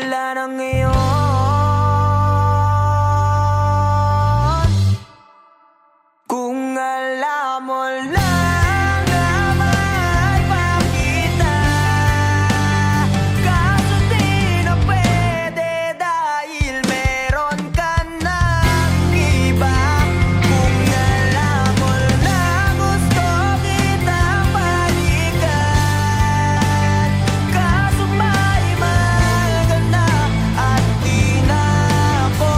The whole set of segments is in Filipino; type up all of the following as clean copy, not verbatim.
wala na ngayon. Kung alam mo lang na mahal pa kita, kaso di na pwede dahil meron ka ng iba. Kung alam mo lang gusto kitang balikan, kaso may mahal ka na at di na ako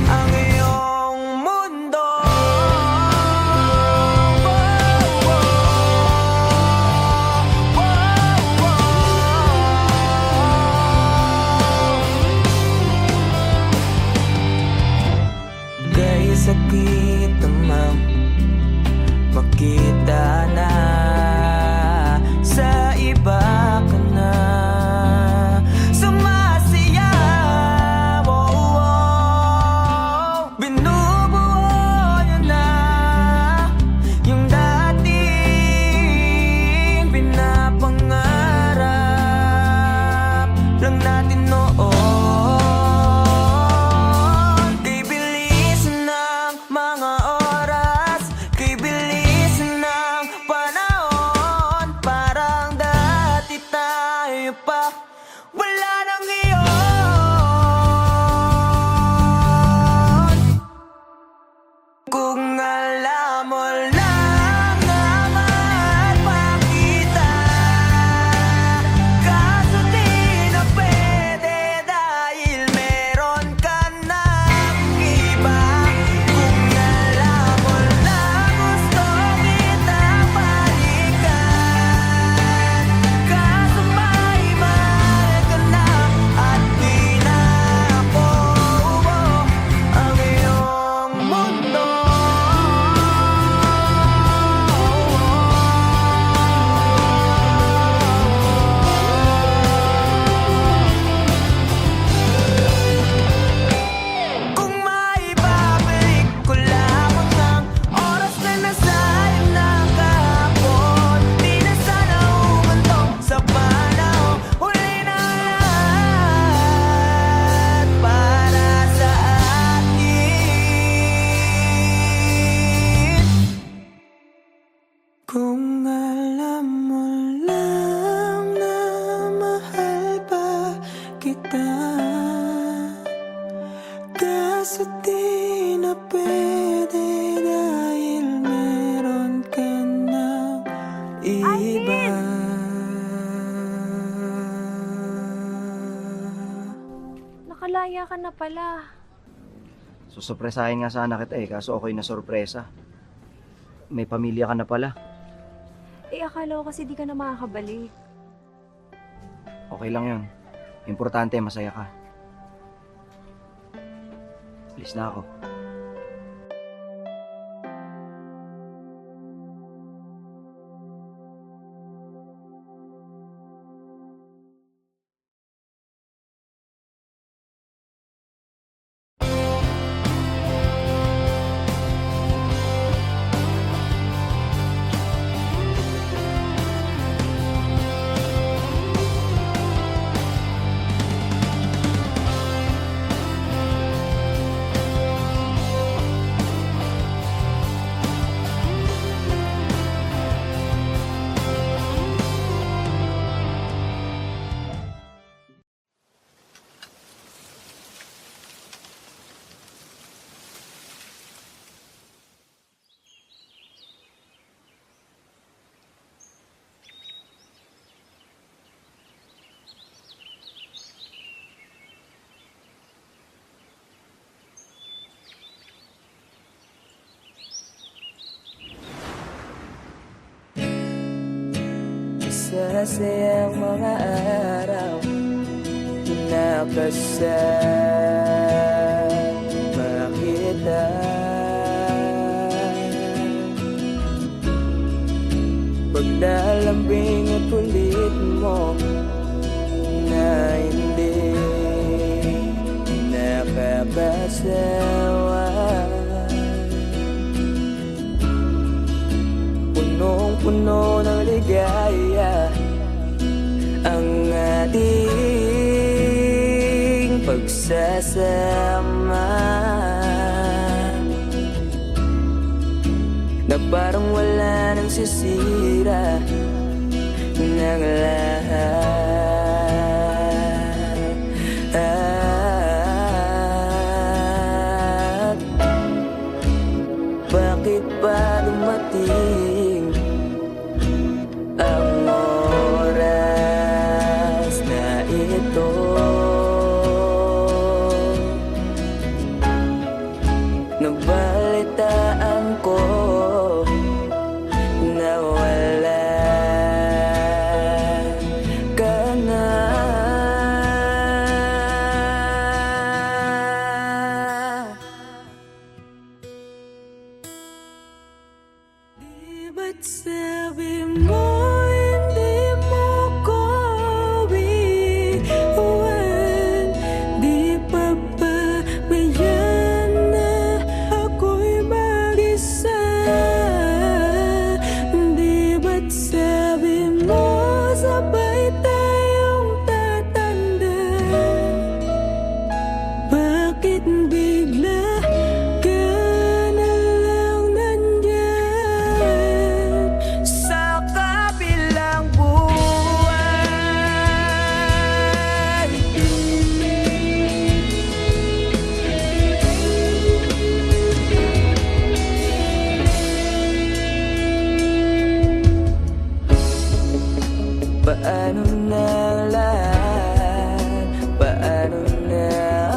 ang iyong mundo. Kaya sakit namang makita na sa iba ka na sumasaya. Binubuo niya na yung dating pinapangarap lang natin noon. Kay bilis ng mga oras, kay bilis ng panahon, parang dati tayo pa wala nang iyon. Kung alam mo lang na mahal pa kita, kaso di na pwede dahil meron ka ng iba. Kung alam mo lang gusto kitang balikan, kaso may mahal ka na at di na ako ang iyong mundo. Kung maibabalik ko lamang ang oras na nasayang na kahapon, di na sana humantong sa panahon. Huli na lahat para sa atin. Kung alam mo lang na mahal pa kita, kaso di na pwede dahil meron ka ng iba. Nakalaya ka na pala. Susurpresahin nga sana kita kaso okay na sorpresa. May pamilya ka na pala. Akala ko kasi di ka na makakabalik. Okay lang yun. Importante, masaya ka. Alis na ako. Masasayang mga araw na kasama kita. Paglalambing at kulit mo na hindi nakakasawa. Punong-puno ng ligaya ang ating sama, na parang wala nang sisira ng lahat. Bakit ba dumating ang oras na ito? Nabalitaan ko na wala ka na. Di ba't sabi mo hindi mo ko iwan? Di pa ba mayan na ako'y mag-isa? Di ba't sabi mo sabay tayong tatanda? Bakit bigla ka na lang nandyan sa kabilang buwan? Paano na lahat? Paano na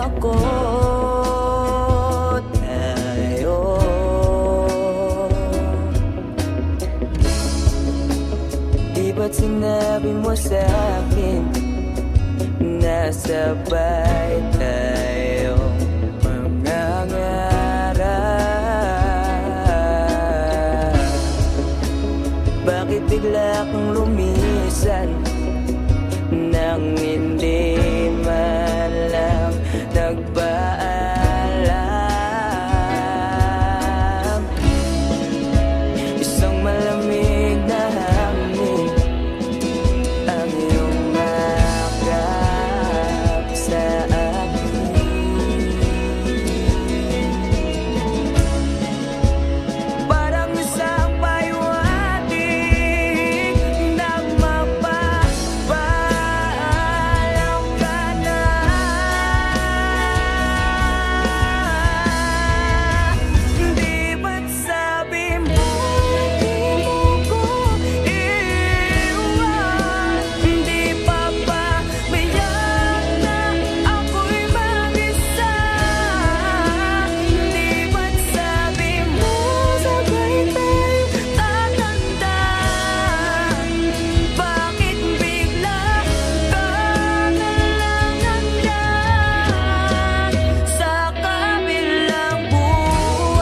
ako? Tayo di ba't sinabi mo sa'kin na sabay tayong mangangarap? Bakit bigla kang lumisan nang hindi man lang nagpaalam? Isang malamig na hangin ang iyong makap sa akin. Parang isang paywating nang mapapaalam ka na. Di ba't sabi mo hindi mo ko iwan? Di pa ba mayan na ako'y mag-isa? Di ba't sabi mo sabay tayong tatanda? Bakit bigla ka na lang nandyan sa kabilang buwan?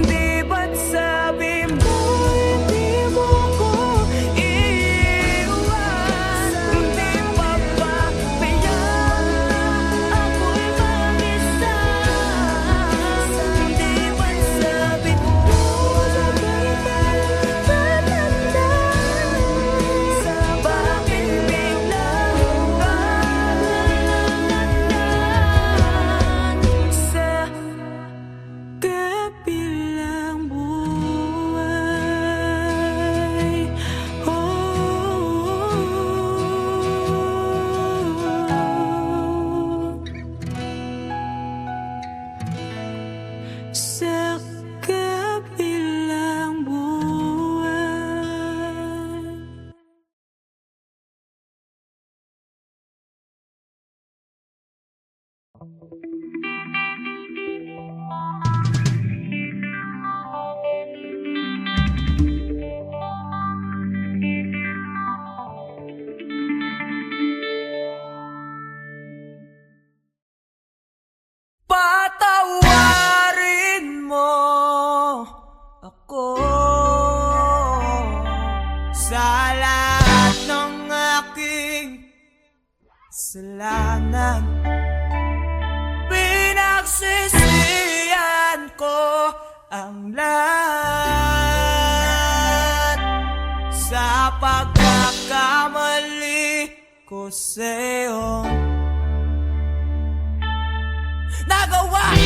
Di ba't sabi mo hindi mo ko iwan? Di pa ba mayan na ako'y mag-isa? Di ba't sabi mo sabay tayong tatanda? Bakit bigla ka na lang nandyan sa kabilang buhay? Sa kabilang buwan. aking kasalanan. Pinagsisihan ko ang lahat sa pagkakamali ko sa'yo. Nagawa!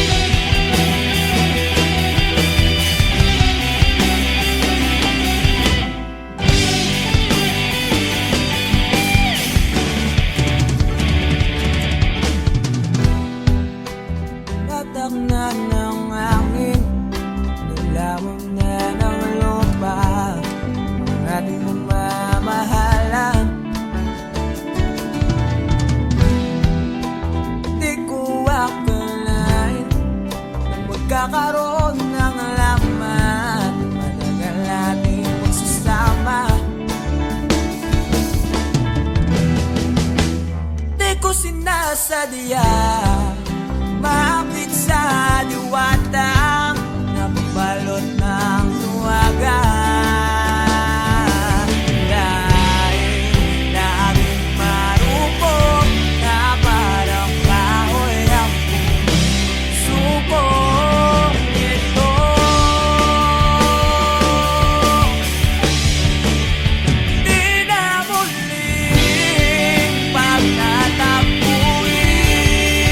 Patak na ng hangin, nilamon na ng lupa ang ating pagmamahalan. Di ko akalain na magkakaroon ng laman, matagal natin magsasama. Di ko sinasadya makit sa diwatang nabalot ng luwaga. Dahil laging marupok na parang kahoy ang suko nito. Di na muling pagtatapuin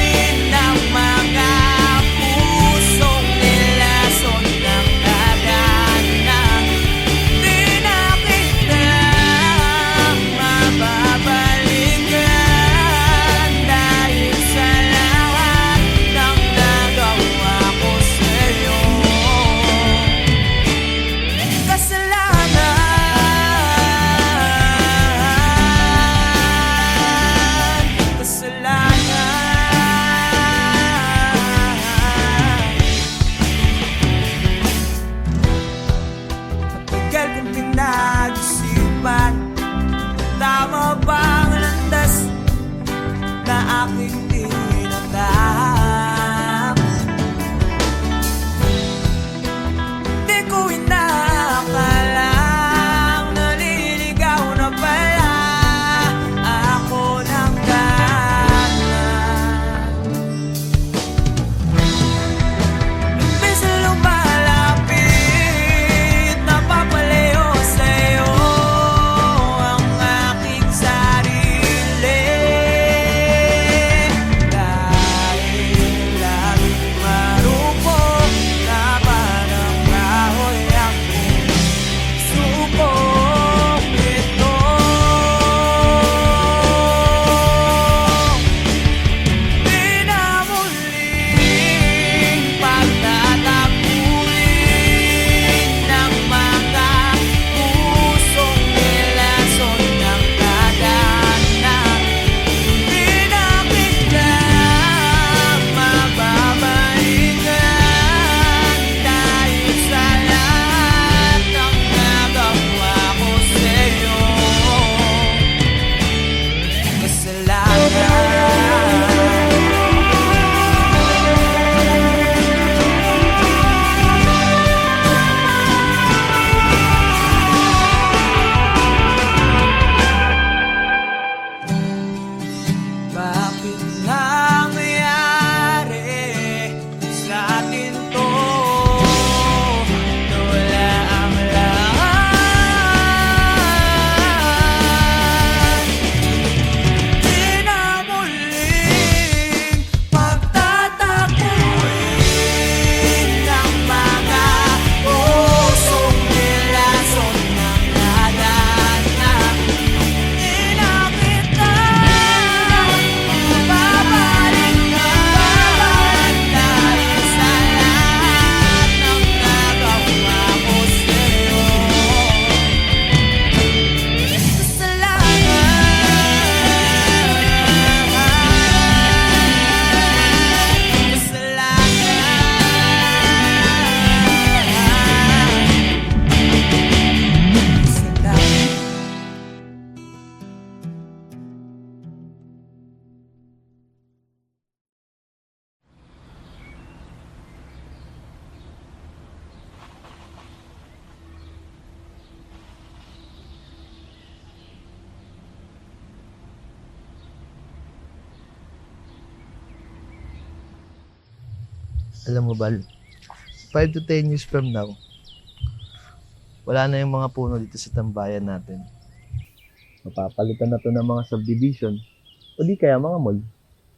Alam mo, Bal, 5 to 10 years from now, wala na yung mga puno dito sa tambayan natin. Mapapalitan na to ng mga subdivision o di kaya mga mall.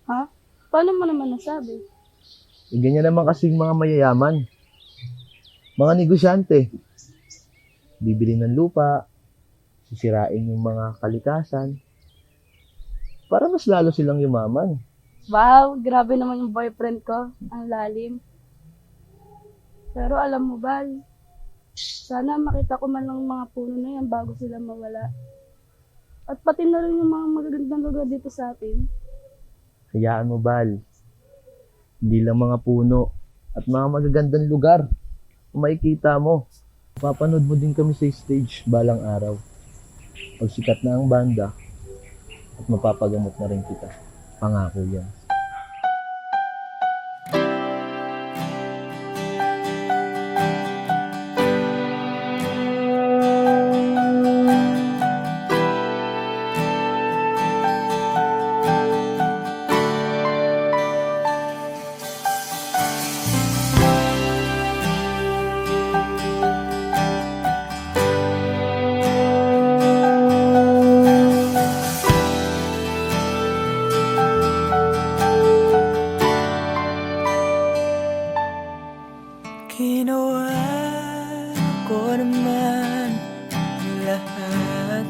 Ha? Paano mo naman nasabi? Ganyan naman kasing mga mayayaman. Mga negosyante. Bibili ng lupa, sisirain yung mga kalikasan, para mas lalo silang yumaman. Wow, grabe naman yung boyfriend ko. Ang lalim. Pero alam mo, Bal, sana makita ko man lang mga puno na yan bago sila mawala. At pati na rin yung mga magagandang lugar dito sa atin. Hayaan mo, Bal. Hindi lang mga puno at mga magagandang lugar kung makikita mo. Papanood mo din kami sa stage balang araw. Pag sikat na ang banda at mapapagamot na rin kita. Pangako yan. Ginawa ko naman ang lahat.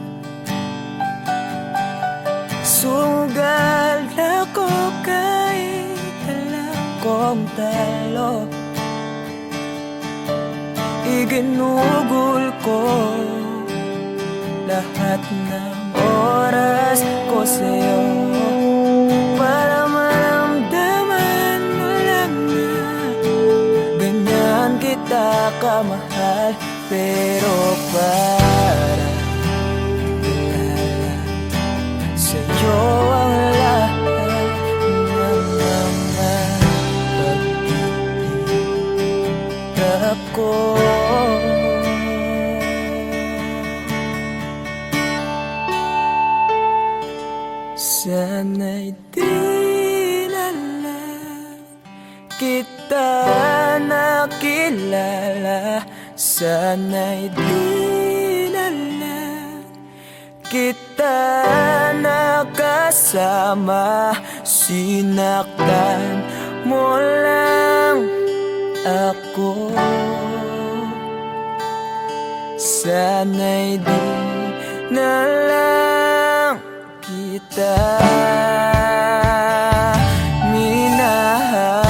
Sugal ako kahit alam kong talo. Iginugol ko lahat ng oras ko sa'yo para maramdaman mo lang na ganyan kita kamahal. Pero para alala sa'yo ang lahat ng mga pag-ibig ko. Sana'y di na lang kita nakilala. Sana'y di na lang kita nakasama. Sinaktan mo lang ako. Sana'y di na lang kita minahal.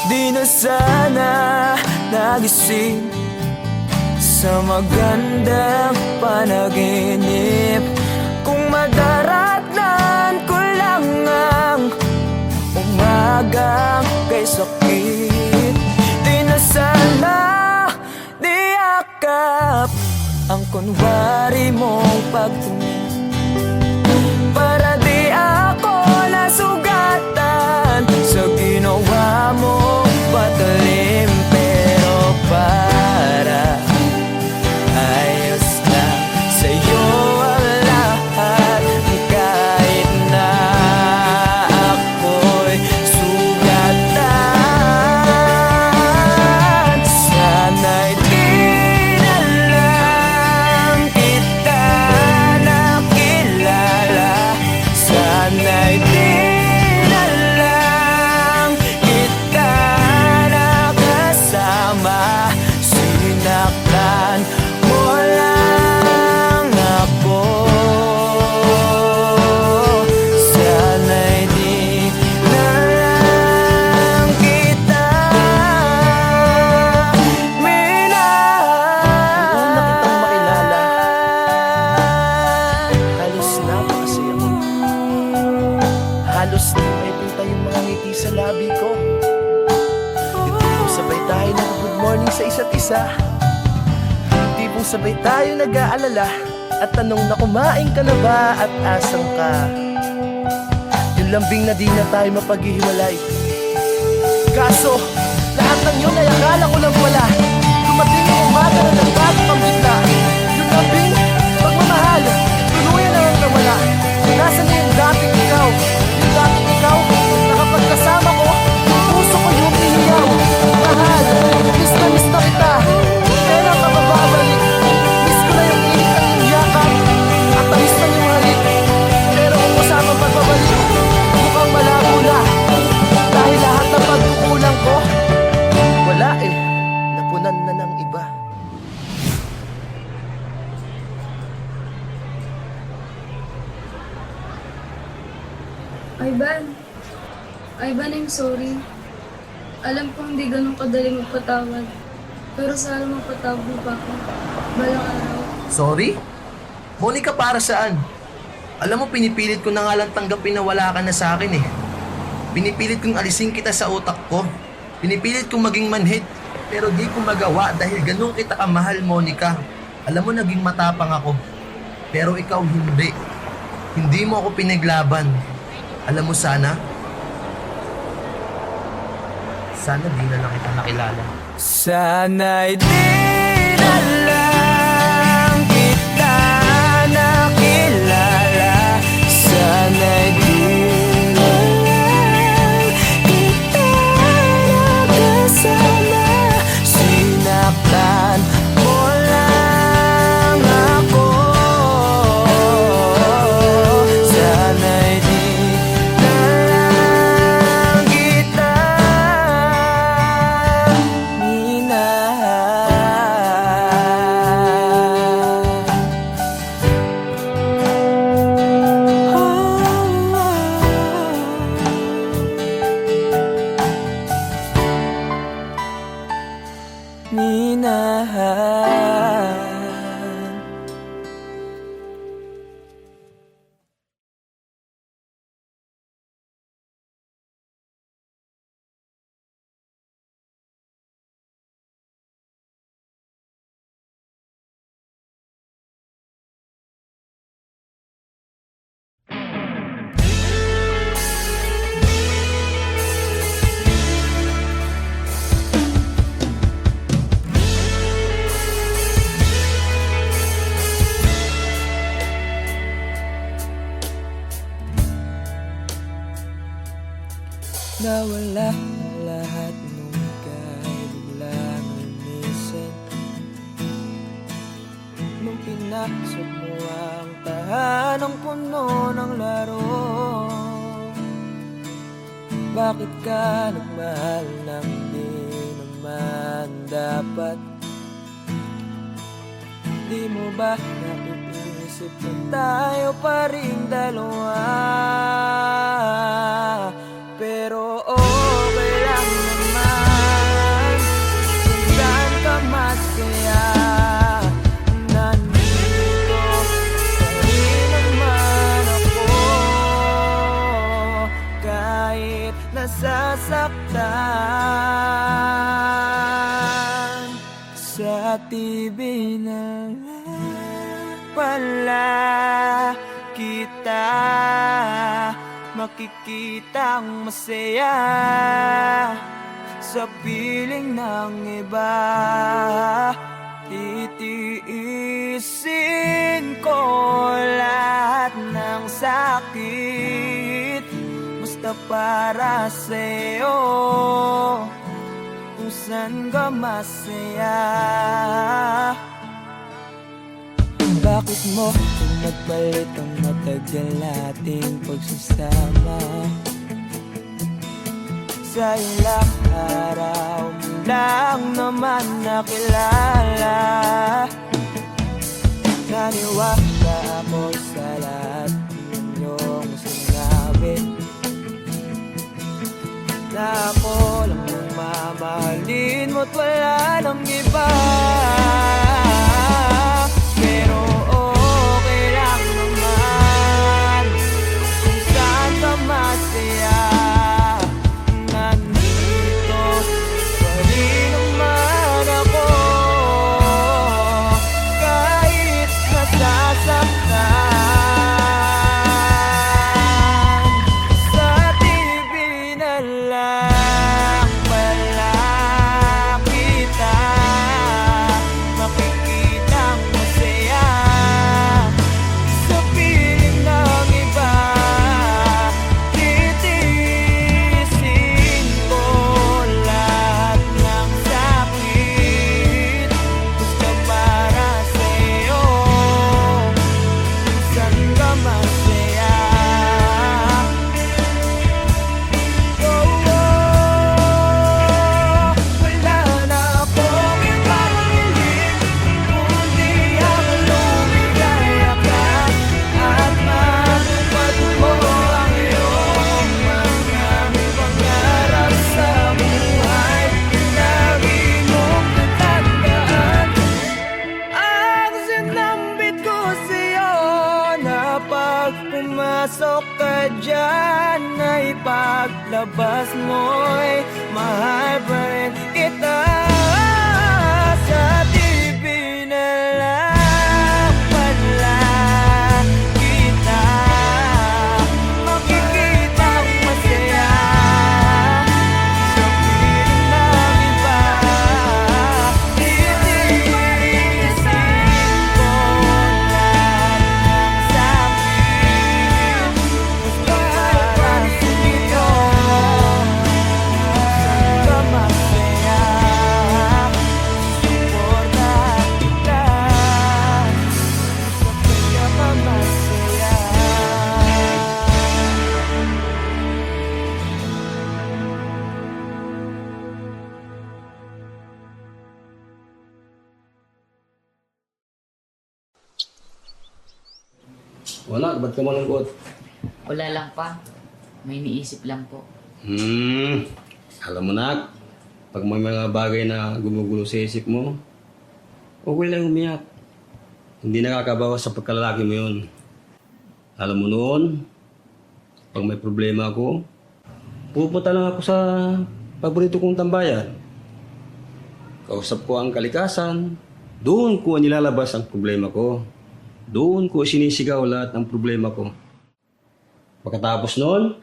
Di na sana nagising sa magandang panaginip kung madaratnan ko lang ang umagang kay sakit. Di na sana niyakap ang kunwari mong pagtingin para di ako nasugatan sa ginawa mong patalim. Pero para ayos lang sa'yo ang lahat kahit na ako'y sugatan. Sana'y di na lang kita nakilala. Sana'y di na lang kita nakasama. Sinaktan mo lang ako. Sana'y di na lang kita minahal. Noong una kitang makilala, halos napakasaya ko. Halos di may punta yung mga ngiti sa labi ko. Yung tipong sabay tayo nag-good morning sa isa't isa. Yung tipong sabay tayo nag-aalala at tanong na kumain ka na ba at asang ka. Yung lambing na di na tayo mapaghihiwalay. Kaso, lahat Lahat ng yun ay akala ko lang pala. Dumating ang umaga na nagbago kang bigla. Yung lambing, pagmamahal, tuluyan na lang nawala. Nasaan na yung dating ikaw? Yung dating ikaw, na kapag kasama ko, yung puso ko yung ihiyaw. Mahal, miss na kita. Kailan ka babalik? Miss ko na yung init ng iyong yakap. At tamis na yung halik. Pero kung kasamang pagbabalik, mukhang malabo na. Dahil lahat ng pagkukulang ko, wala eh, napunan na ng iba. Ivan, I'm sorry. Alam kong hindi ganun kadali magpatawad. Pero sana mapatawad mo pa ako. Balang araw. Sorry? Monica, para saan? Alam mo, pinipilit ko na nga lang tanggapin na wala ka na sa akin eh. Pinipilit kong alisin kita sa utak ko. Pinipilit kong maging manhid. Pero di ko magawa dahil ganun kita kamahal, Monica. Alam mo, naging matapang ako. Pero ikaw hindi. Hindi mo ako pinaglaban. Alam mo, sana di na lang kita nakilala. Sana'y di na lang kita nakilala. Sana'y di na lang kita nakasama. Sinaktan mo lang ako. Sana'y di na lang kita minahal. Nawala ang lahat nung ika'y biglang lumisin. Nung pinasok mo ang tahanang puno ng laro. Bakit ka nagmahal nang di naman dapat? Di mo ba naiisip na tayo pa rin dalawa? Pero okay lang naman kung saan ka masaya. Nandito pa rin naman ako kahit nasasaktan. Sa TV na lang pala kita makikitang masaya sa piling ng iba. Titiisin ko lahat ng sakit basta para sa'yo, kung saan ka masaya. Bakit mo nagpalit ang matagal nating pagsasama? Sa ilang araw mo lang naman nakilala. Naniwala ako sa lahat ng iyong sinabi, na ako lang ang mamahalin mo't wala nang iba. Pero okay lang naman kung saan ka masaya. Nandito pa rin naman ako kahit nasasaktan. Sa TV na lang pala Pumasok ka dyan ay paglabas mo'y mahal pa rin kita. Sa TV na lang pala kita makikita ang masaya sa piling ng iba. Titirisin ko lahat ng sakit. Gusto parang sumito saan ka masaya. Suporta kita sa pinakamasaya. Wala, ba't ka malungkot? Wala lang pa. May iniisip lang po. Alam mo na, pag may mga bagay na gumugulo sa isip mo, okay lang umiyak. Hindi nakakabawas sa pagkalalaki mo yun. Alam mo noon, pag may problema ako, pupunta lang ako sa paborito kong tambayan. Kausap ko ang kalikasan, doon ko nilalabas ang problema ko. Doon ko sinisigaw lahat ng problema ko. Pagkatapos noon,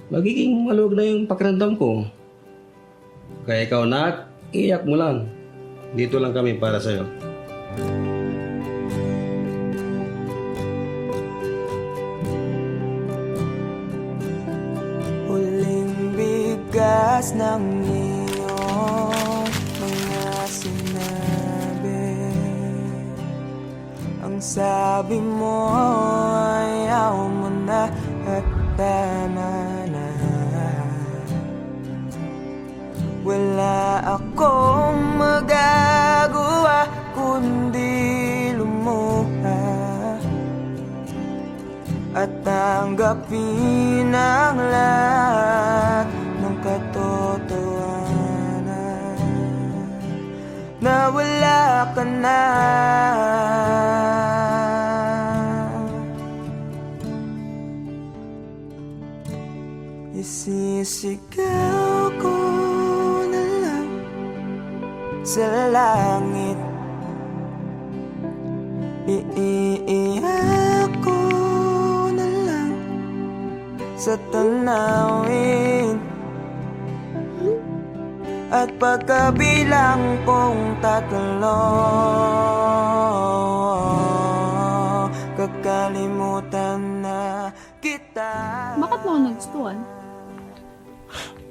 magiging maluwag na yung pakiramdam ko. Kaya ikaw, nak, iyak mo lang. Dito lang kami para sa'yo. Huling bigas ng iyong mga sinabi. Ang sabi mo ayaw mo na at tama na. Wala akong magagawa kundi lumuha at tanggapin ang lahat ng katotohanan na wala ka na. Isisigaw ko na lang sa langit, iiyak ko na lang sa tanawin, at pagkabilang kong tatlo, kakalimutan na kita. Bakit mo ako nagustuhan?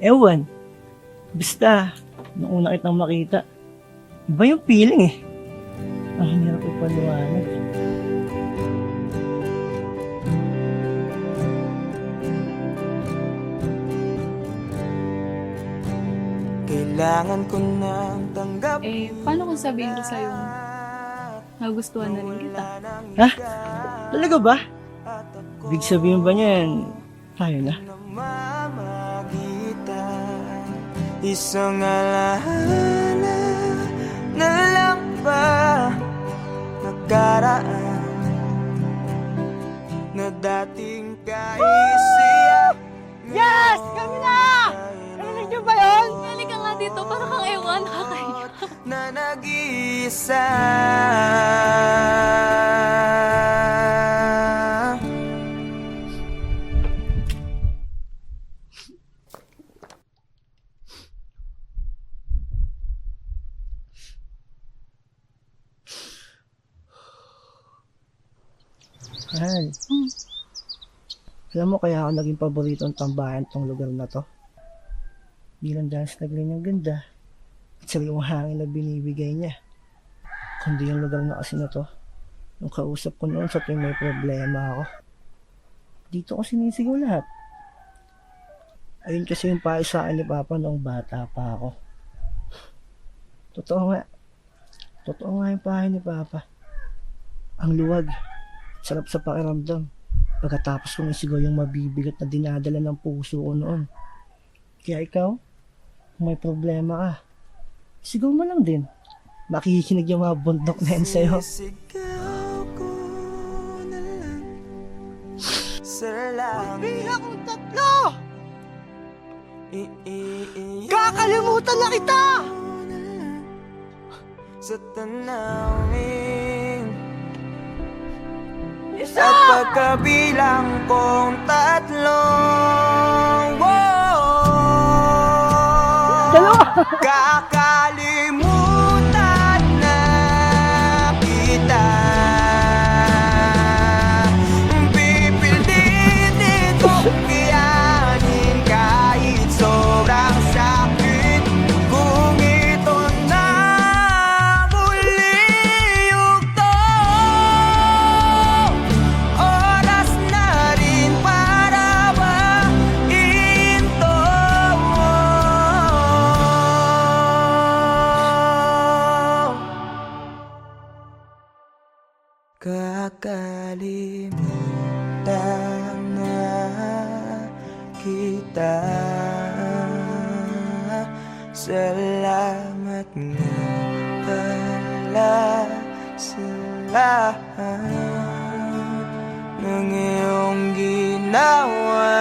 Ewan. Basta, nung una kitang makita, iba yung feeling eh. Ang hirap ipaliwanag. Kailangan ko nang tanggapin. Paano kung sabihin ko sa'yo nagustuhan na rin kita? Ha? Talaga ba? Big sabihin ba niyan, tayo na? Namamagitan, isang alaala na lang ba nakaraan na dating kaisiyak. Yes! Kami na! Narinig niyo ba yun? Halika nga dito, para kang ewan, nakakaya. Na nag-iisa. Mahal. Alam mo kaya ako naging paboritong tambayan tong lugar na to? Di lang dahil sa naganyang ganda at sariwang hangin na binibigay niya. Kundi yung lugar na kasi na to, nung kausap ko noon sa tuwing may problema ako. Dito ko sinisigaw lahat. Ayun kasi yung payo sa akin ni Papa noong bata pa ako. Totoo nga. Totoo nga yung payo ni Papa. Ang luwag. Sarap sa pakiramdam. Pagkatapos kong isigaw yung mabibigat na dinadala ng puso ko noon. Kaya ikaw, kung may problema ka, sigaw mo lang din. Makikinig yung mga bundok na yan sa'yo. Sisigaw ko na lang sa langit. Bilang kong tatlo! Kakalimutan na kita! Sa tanawin. Isa! At pagkabilang kong tatlong Dalawa! kakalimutan na kita. Pipilitin kong kiyanin kahit sobrang sakit. Kung ito na muli yugto, oras na rin para bahin to. Kakalimutan na kita. Salamat nga pala sa lahat ng iyong ginawa.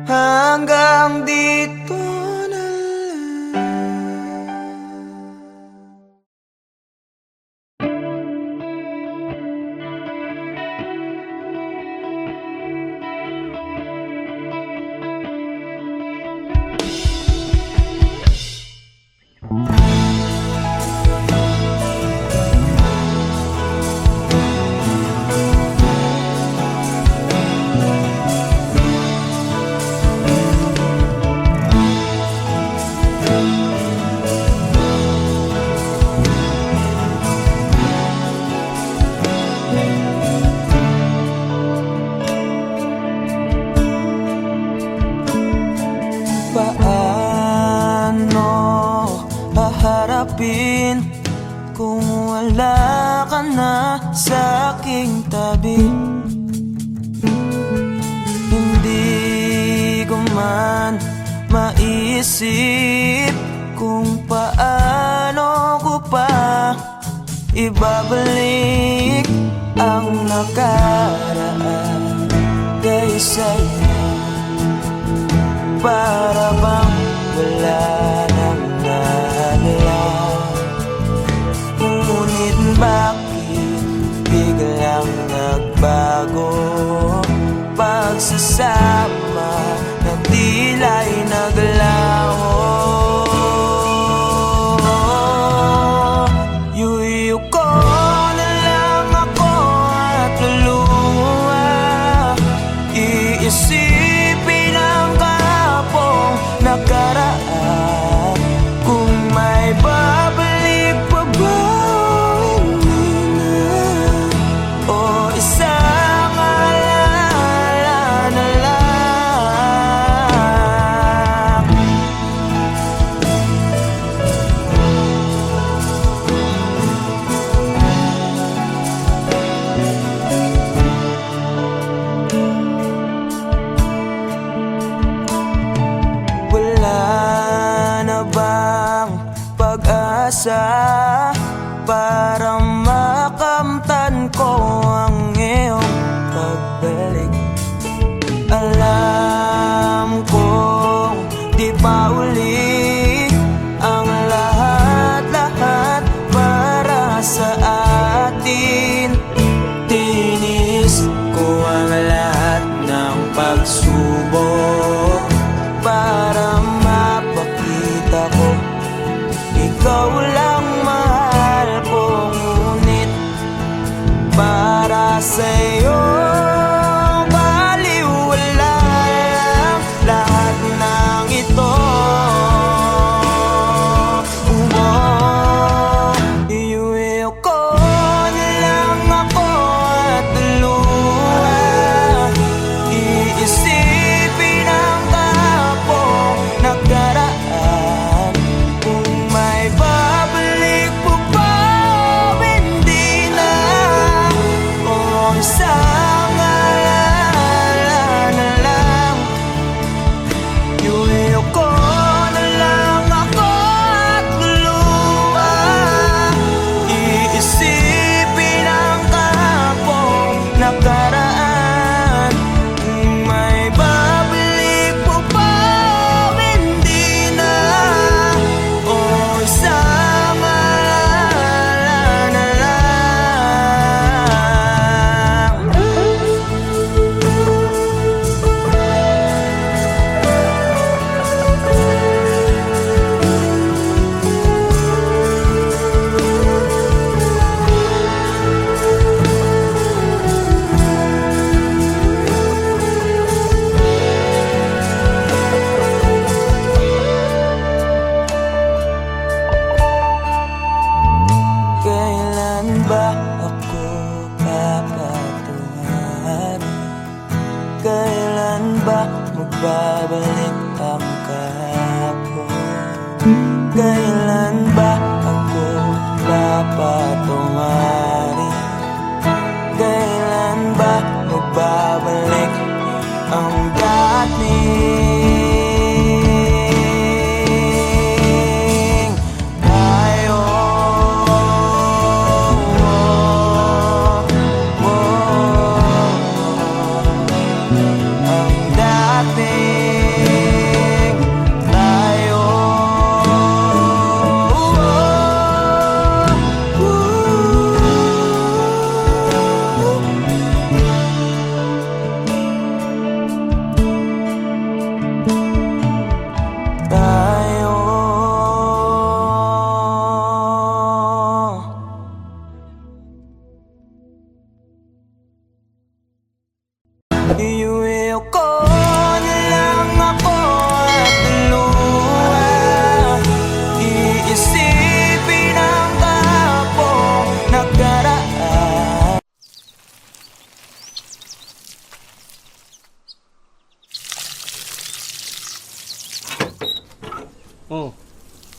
Hanggang dito na lang. Paano haharapin kung wala ka na sa aking tabi? Hindi ko man maisip kung paano ko pa ibabalik ang nakaraan kay sa'yo. Para bang wala nang nahalal. Ngunit bakit biglang nagbago? Pagsasama na tila'y naglaho. Yuyu ko na lang ako at luluha. Iisipin ang nakaraan. Kung may babalik pa ba, hindi na. O isang alaala na lang. Wala na bang pag-asa para makamtan ko ang iyong pagbalik? Alam kong di pa uli ang lahat-lahat para sa atin. Tinis ko ang lahat ng pagsubok para mapakita ko ikaw lang mahal kong Kailan ba ako dapat umari? Kailan ba magbabalik ang dating tayo? Ang dating tayo. Tayo. Iuwi ko na lang ako at luha. Iisipin ang kapong nakaraan. Oh,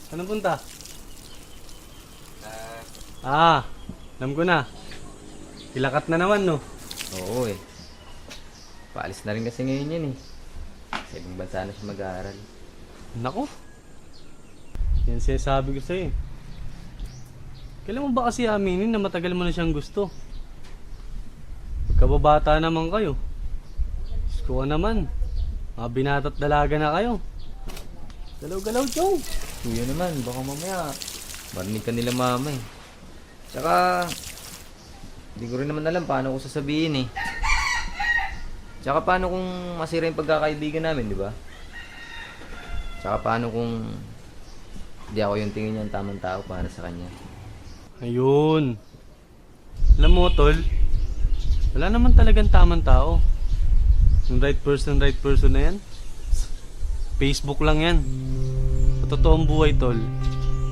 saan ang punta? Alam ko na. Kilakat na naman, no? Oo eh. Paalis na rin kasi ngayon yan eh. Sa ibang bansa na siya mag-aaral. Nako. Yan sinasabi ko sa'yo eh. Kailan mo ba kasi aminin na matagal mo na siyang gusto? Pagkababata naman kayo. Diyos ko naman. Mga binata't dalaga na kayo. Galaw-galaw, Chong. Kuya naman, baka mamaya marinig ka nila mama eh. Tsaka, hindi ko rin naman alam paano ko sasabihin eh. Tsaka paano kung masira yung pagkakaibigan namin, di ba? Tsaka paano kung hindi ako yung tingin niya ang tamang tao para sa kanya. Ayun. Alam mo, tol, wala naman talagang tamang tao. Yung right person na yan, Facebook lang yan. Sa totoong buhay, tol,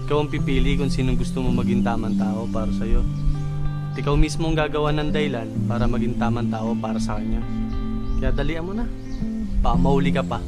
ikaw ang pipili kung sinong gusto mo maging tamang tao para sa'yo. At ikaw mismo ang gagawa ng dahilan para maging tamang tao para sa kanya. Kaya dalian mo na. Baka mahuli ka pa.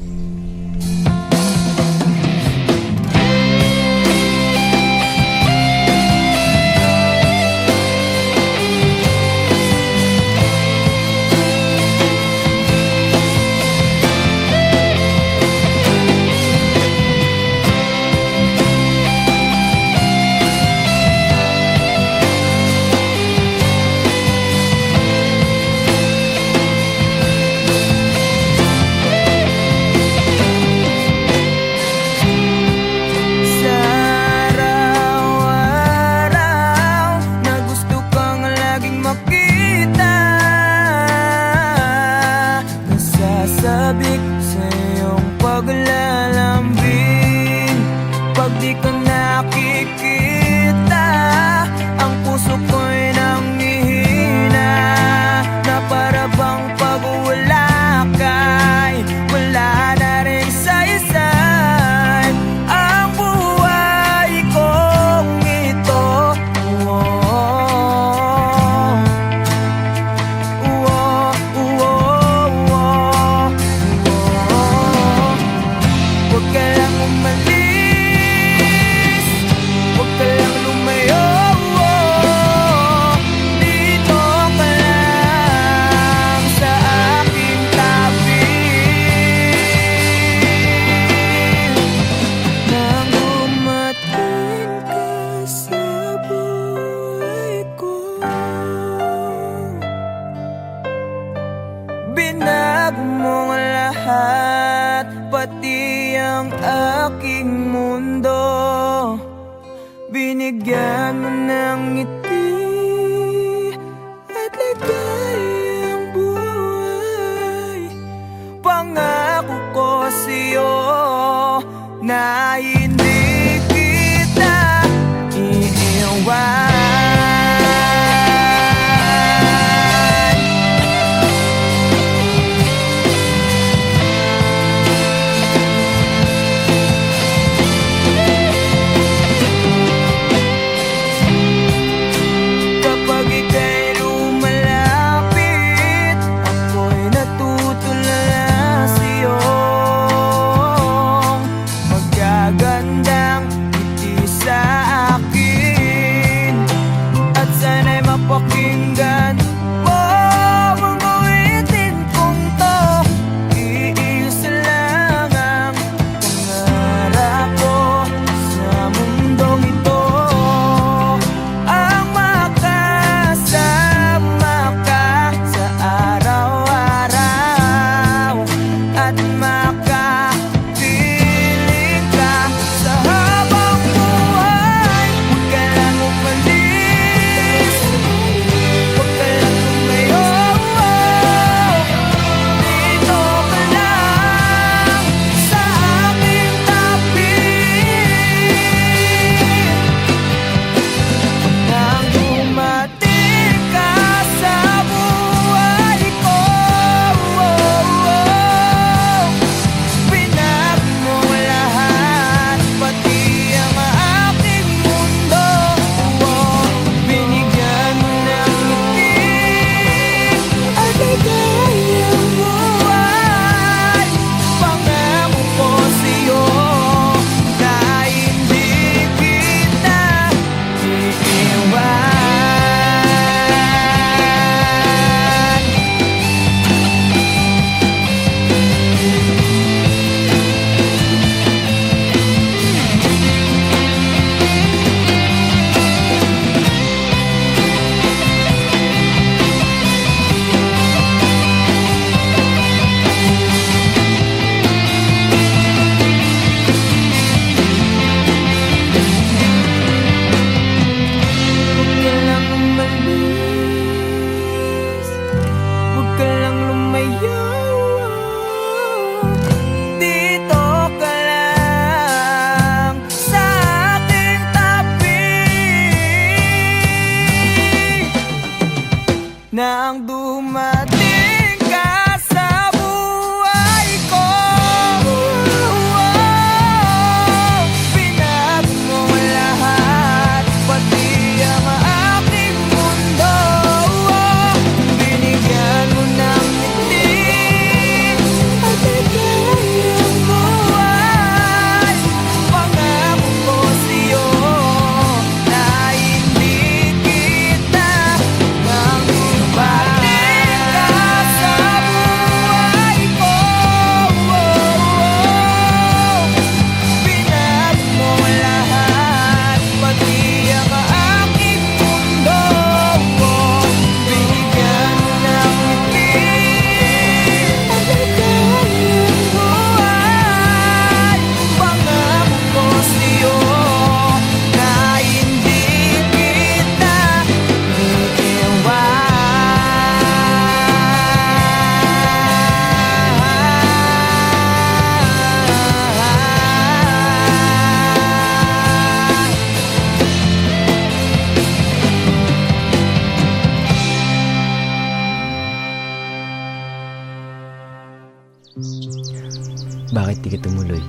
Sa araw-araw na gusto kang laging makita, nasasabik sa iyong paglalambing. Pag di ka nakikita, ang puso ko'y nanghihina, na para bang pag wala ka'y wala na rin saysay ang buhay kong ito. Huwag ka lang umalis, huwag ka lang lumayo. Dito ka lang sa aking tabi. Nang dumating ka sa buhay ko, binago mo ang lahat, pati ang aking mundo. Binigyan mo ng ngiti at ligayang buhay. Pangako ko sa'yo na hindi kita iiwan. Bakit di ka tumuloy?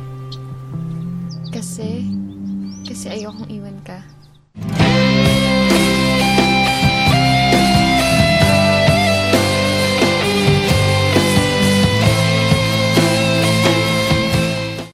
Kasi ayokong iwan ka.